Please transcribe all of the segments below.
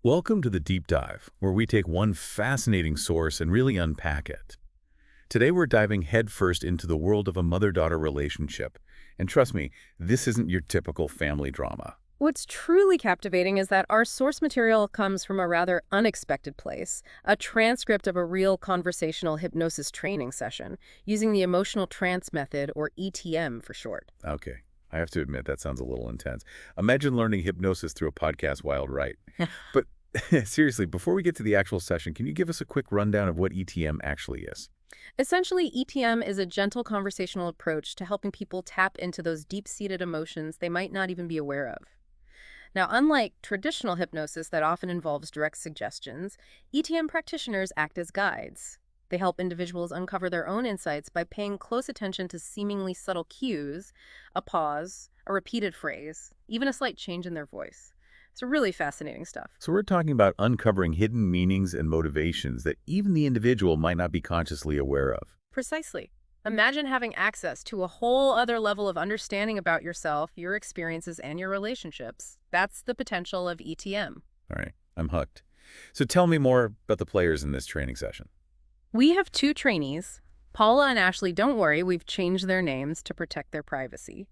Welcome to the Deep Dive, where we take one fascinating source and really unpack it. Today we're diving headfirst into the world of a mother-daughter relationship. And trust me, this isn't your typical family drama. What's truly captivating is that our source material comes from a rather unexpected place, a transcript of a real conversational hypnosis training session, using the Emotional Trance Method, or ETM for short. Okay, I have to admit that sounds a little intense. Imagine learning hypnosis through a podcast wild right. But seriously, before we get to the actual session, can you give us a quick rundown of what ETM actually is? Essentially, ETM is a gentle conversational approach to helping people tap into those deep-seated emotions they might not even be aware of. Now, unlike traditional hypnosis that often involves direct suggestions, ETM practitioners act as guides. They help individuals uncover their own insights by paying close attention to seemingly subtle cues, a pause, a repeated phrase, even a slight change in their voice. It's really fascinating stuff. So we're talking about uncovering hidden meanings and motivations that even the individual might not be consciously aware of. Precisely. Imagine having access to a whole other level of understanding about yourself, your experiences, and your relationships. That's the potential of ETM. All right, I'm hooked. So tell me more about the players in this training session. We have two trainees. Paula and Ashley, don't worry, we've changed their names to protect their privacy.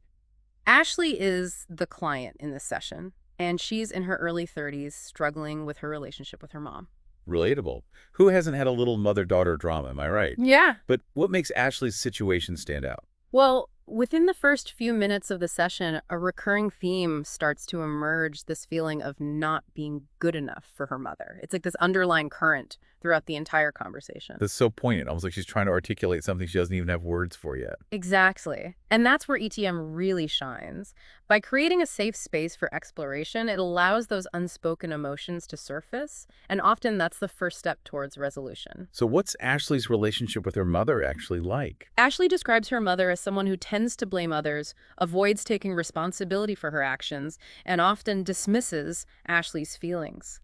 Ashley is the client in this session, and she's in her early 30s, struggling with her relationship with her mom. Relatable. Who hasn't had a little mother-daughter drama, am I right? Yeah. But what makes Ashley's situation stand out? Well, within the first few minutes of the session, a recurring theme starts to emerge, this feeling of not being good enough for her mother. It's like this underlying current throughout the entire conversation. That's so poignant, almost like she's trying to articulate something she doesn't even have words for yet. Exactly. And that's where ETM really shines. By creating a safe space for exploration, it allows those unspoken emotions to surface, and often that's the first step towards resolution. So what's Ashley's relationship with her mother actually like? Ashley describes her mother as someone who tends to blame others, avoids taking responsibility for her actions, and often dismisses Ashley's feelings.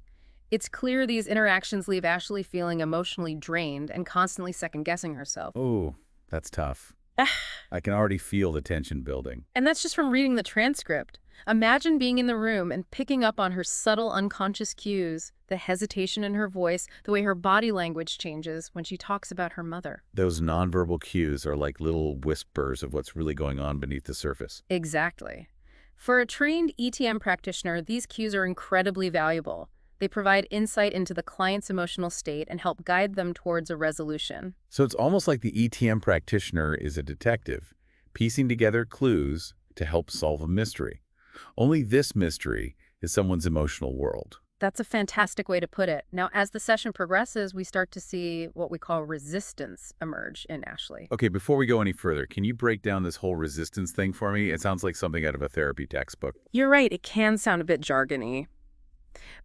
It's clear these interactions leave Ashley feeling emotionally drained and constantly second-guessing herself. Oh, that's tough. I can already feel the tension building. And that's just from reading the transcript. Imagine being in the room and picking up on her subtle unconscious cues, the hesitation in her voice, the way her body language changes when she talks about her mother. Those nonverbal cues are like little whispers of what's really going on beneath the surface. Exactly. For a trained ETM practitioner, these cues are incredibly valuable. They provide insight into the client's emotional state and help guide them towards a resolution. So it's almost like the ETM practitioner is a detective, piecing together clues to help solve a mystery. Only this mystery is someone's emotional world. That's a fantastic way to put it. Now, as the session progresses, we start to see what we call resistance emerge in Ashley. Okay, before we go any further, can you break down this whole resistance thing for me? It sounds like something out of a therapy textbook. You're right, it can sound a bit jargony.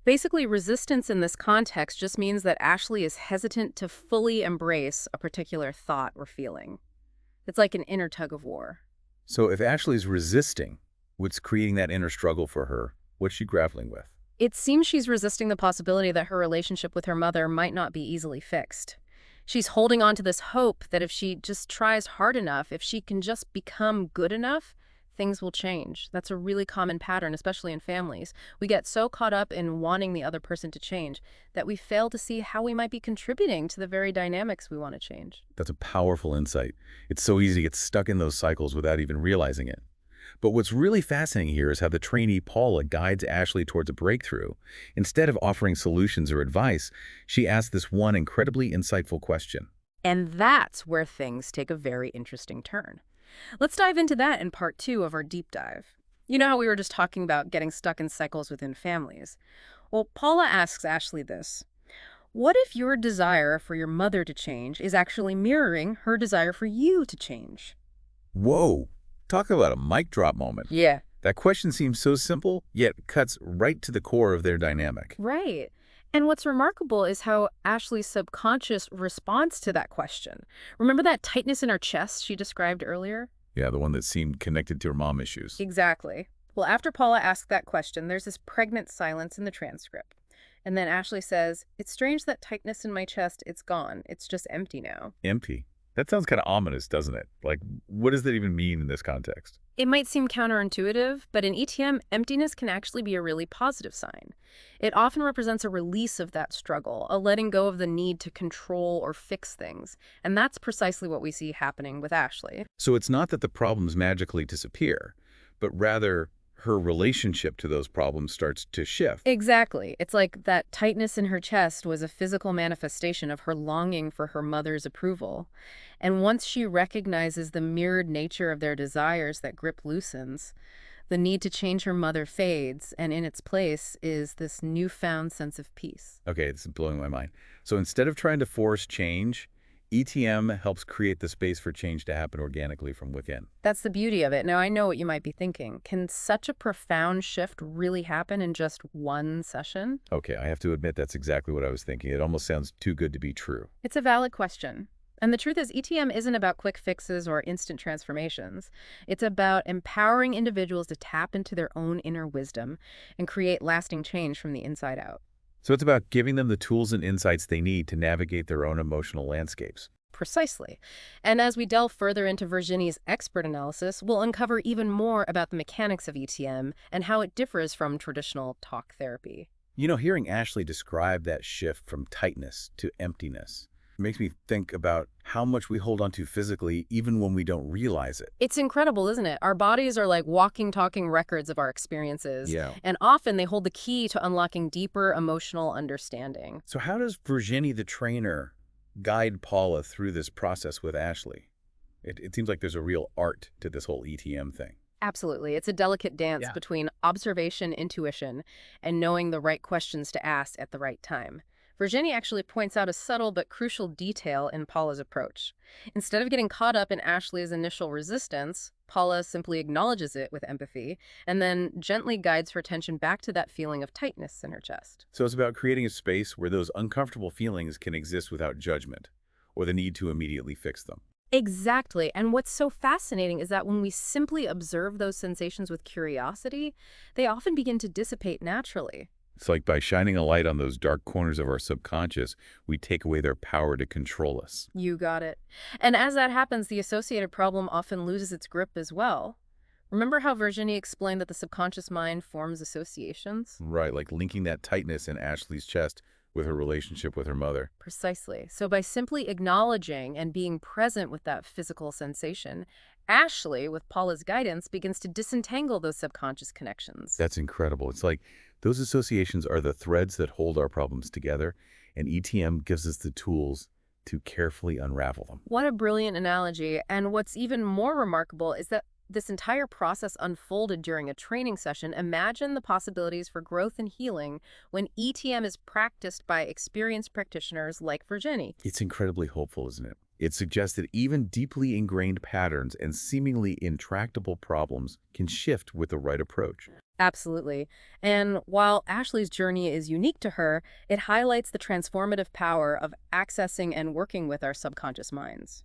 Basically, resistance in this context just means that Ashley is hesitant to fully embrace a particular thought or feeling. It's like an inner tug of war. So if Ashley's resisting what's creating that inner struggle for her, what's she grappling with? It seems she's resisting the possibility that her relationship with her mother might not be easily fixed. She's holding on to this hope that if she just tries hard enough, if she can just become good enough, things will change. That's a really common pattern, especially in families. We get so caught up in wanting the other person to change that we fail to see how we might be contributing to the very dynamics we want to change. That's a powerful insight. It's so easy to get stuck in those cycles without even realizing it. But what's really fascinating here is how the trainee Paula guides Ashley towards a breakthrough. Instead of offering solutions or advice, she asks this one incredibly insightful question. And that's where things take a very interesting turn. Let's dive into that in part 2 of our deep dive. You know how we were just talking about getting stuck in cycles within families? Well, Paula asks Ashley this. What if your desire for your mother to change is actually mirroring her desire for you to change? Whoa! Talk about a mic drop moment. Yeah. That question seems so simple, yet cuts right to the core of their dynamic. Right. And what's remarkable is how Ashley's subconscious responds to that question. Remember that tightness in her chest she described earlier? Yeah, the one that seemed connected to her mom issues. Exactly. Well, after Paula asked that question, there's this pregnant silence in the transcript. And then Ashley says, "It's strange that tightness in my chest, it's gone. It's just empty now." Empty. That sounds kind of ominous, doesn't it? Like, what does that even mean in this context? It might seem counterintuitive, but in ETM, emptiness can actually be a really positive sign. It often represents a release of that struggle, a letting go of the need to control or fix things. And that's precisely what we see happening with Ashley. So it's not that the problems magically disappear, but rather her relationship to those problems starts to shift. Exactly. It's like that tightness in her chest was a physical manifestation of her longing for her mother's approval. And once she recognizes the mirrored nature of their desires, that grip loosens. The need to change her mother fades, and in its place is this newfound sense of peace. Okay, this is blowing my mind. So instead of trying to force change, ETM helps create the space for change to happen organically from within. That's the beauty of it. Now, I know what you might be thinking. Can such a profound shift really happen in just one session? Okay, I have to admit that's exactly what I was thinking. It almost sounds too good to be true. It's a valid question. And the truth is, ETM isn't about quick fixes or instant transformations. It's about empowering individuals to tap into their own inner wisdom and create lasting change from the inside out. So it's about giving them the tools and insights they need to navigate their own emotional landscapes. Precisely. And as we delve further into Virginie's expert analysis, we'll uncover even more about the mechanics of ETM and how it differs from traditional talk therapy. You know, hearing Ashley describe that shift from tightness to emptiness makes me think about how much we hold on to physically even when we don't realize it. It's incredible, isn't it? Our bodies are like walking, talking records of our experiences, Yeah. and often they hold the key to unlocking deeper emotional understanding. So how does Virginie, the trainer, guide Paula through this process with Ashley? It seems like there's a real art to this whole ETM thing. Absolutely. It's a delicate dance Yeah. between observation, intuition, and knowing the right questions to ask at the right time. Virginie actually points out a subtle but crucial detail in Paula's approach. Instead of getting caught up in Ashley's initial resistance, Paula simply acknowledges it with empathy and then gently guides her attention back to that feeling of tightness in her chest. So it's about creating a space where those uncomfortable feelings can exist without judgment or the need to immediately fix them. Exactly. And what's so fascinating is that when we simply observe those sensations with curiosity, they often begin to dissipate naturally. It's like by shining a light on those dark corners of our subconscious, we take away their power to control us. You got it. And as that happens, the associated problem often loses its grip as well. Remember how Virginie explained that the subconscious mind forms associations? Right, like linking that tightness in Ashley's chest with her relationship with her mother. Precisely. So by simply acknowledging and being present with that physical sensation, Ashley, with Paula's guidance, begins to disentangle those subconscious connections. That's incredible. It's like those associations are the threads that hold our problems together, and ETM gives us the tools to carefully unravel them. What a brilliant analogy. And what's even more remarkable is that this entire process unfolded during a training session. Imagine the possibilities for growth and healing when ETM is practiced by experienced practitioners like Virginie. It's incredibly hopeful, isn't it? It suggests that even deeply ingrained patterns and seemingly intractable problems can shift with the right approach. Absolutely. And while Ashley's journey is unique to her, it highlights the transformative power of accessing and working with our subconscious minds.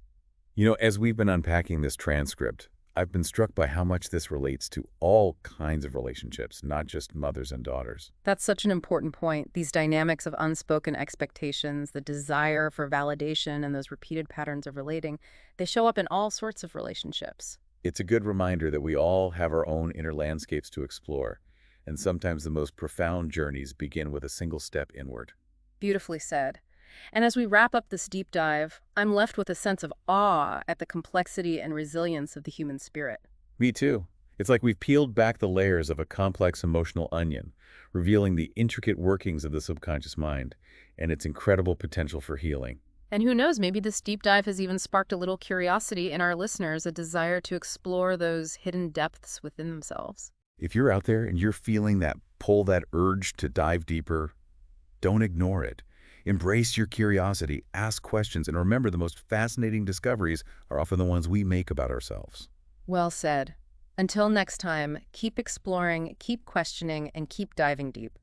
You know, as we've been unpacking this transcript, I've been struck by how much this relates to all kinds of relationships, not just mothers and daughters. That's such an important point. These dynamics of unspoken expectations, the desire for validation, and those repeated patterns of relating, they show up in all sorts of relationships. It's a good reminder that we all have our own inner landscapes to explore, and sometimes the most profound journeys begin with a single step inward. Beautifully said. And as we wrap up this deep dive, I'm left with a sense of awe at the complexity and resilience of the human spirit. Me too. It's like we've peeled back the layers of a complex emotional onion, revealing the intricate workings of the subconscious mind and its incredible potential for healing. And who knows, maybe this deep dive has even sparked a little curiosity in our listeners, a desire to explore those hidden depths within themselves. If you're out there and you're feeling that pull, that urge to dive deeper, don't ignore it. Embrace your curiosity, ask questions, and remember the most fascinating discoveries are often the ones we make about ourselves. Well said. Until next time, keep exploring, keep questioning, and keep diving deep.